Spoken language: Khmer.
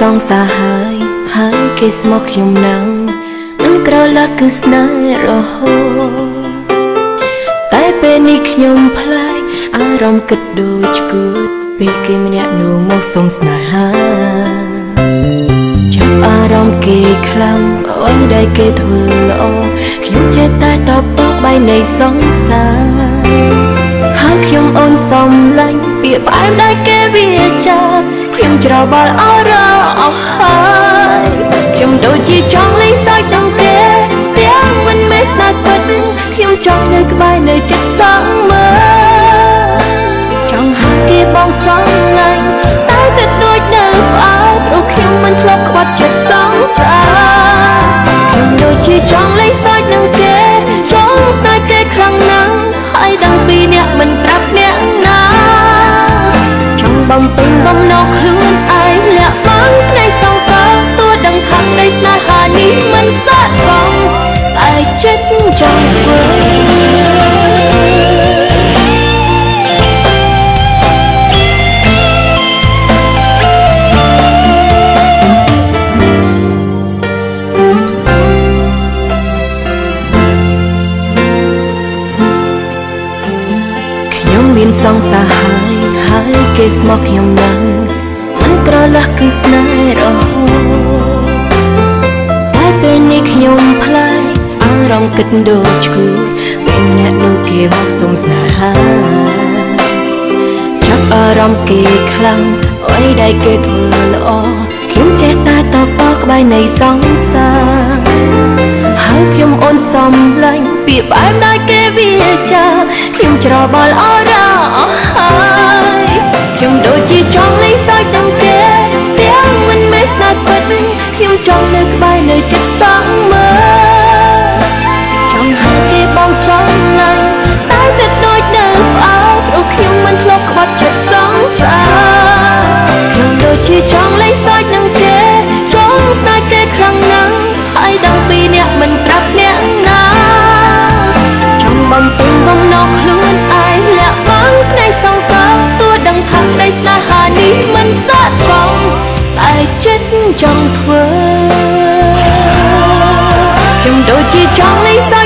សងសាហើយគេស្មោះខ្ញុំនឹងមិនក្រឡាគឺស្នេហ៍រហូតតែពេលនេះខ្ញុំផ្លែកអារម្មណ៍គិតដូចគួតពេលគេម្នាក់នោះមកសុំស្នេហាចាប់អារម្មណ៍គេខ្លាំងអ្វីដែលគេធ្វើល្អខ្ញុំចេះតែតបតក្បែរនៃសង្សារហើយខ្ញុំអូនសំឡាញ់ពាក្យផ្អែមដែលគេវាចាខ្ញុំច្របល់អរអស់ហើយខ្ញុំដូចជាចង់លេងសើចនឹងគេទាំងមិនមែនស្នេហ៍ពិតខ្ញុំចង់នៅក្បែរនៅចិត្តសងមើលចង់ហៅគេបងសំឡាញ់តែចិត្តដូចនៅផ្អើលព្រោះខ្ញុំមិនធ្លាប់ក្បត់ចិត្តសងសារខ្ញុំដូចជាចង់លេងសើចនឹងគេចង់ស្នេហ៍គេខ្លាំងណាស់ហើយដឹងពីអ្នកមិនប្រាប់អ្នកណាចង់បំពេញបំណងខ្លួនឯងលាក់បាំងផ្នែកសងសារទោះដឹងថាក្តីស្នេហានេះមិនស័ក្តិសមតែចិត្តចង់ធ្វើមានសង្សារហើយគេស្មោះខ្ញុំនឹងមិនក្រឡាស់គឺស្នេហ៍រហូតតែពេលនេះខ្ញុំផ្លែកអារម្មណ៍គិតដូចគួតពេលម្នាក់នោះគេមកសុំស្នេហាចាប់អារម្មណ៍គេខ្លាំងអ្វីដែលគេធ្វើល្អខ្ញុំចេះតែតបតក្បែរនៃសង្សារហើយខ្ញុំអូនសំឡាញ់ពាក្យផ្អែមដែលគេវាចាខ្ញុំច្របល់អរអស់ហើយខ្ញុំដូចជាចង់លេងសើចនឹងគេទាំងមិនមែនស្នេហ៍ពិតខ្ញុំចង់នៅក្បែរនៅចិត្តសងមើលចង់ហៅគេបងសំឡាញ់តែចិត្តដូចនៅផ្អើលព្រោះខ្ញុំមិនធ្លាប់ក្បត់ចិត្តសងសារខ្ញុំដូចជាចង់លេងសើចនឹងគេចង់ស្នេហ៍គេខ្លាំងណាស់ហើយដឹងពីអ្នកមិនប្រាប់អ្នកណាចង់បំពេញបំណងខ្លួនឯងលាក់បាំងផ្នែកសងសារទោះដឹងថាក្តីស្នេហានេះមិនស័ក្តិសមតែចិត្តចង់ធ្វើខ្ញុំដូចជាចង់លេងសើច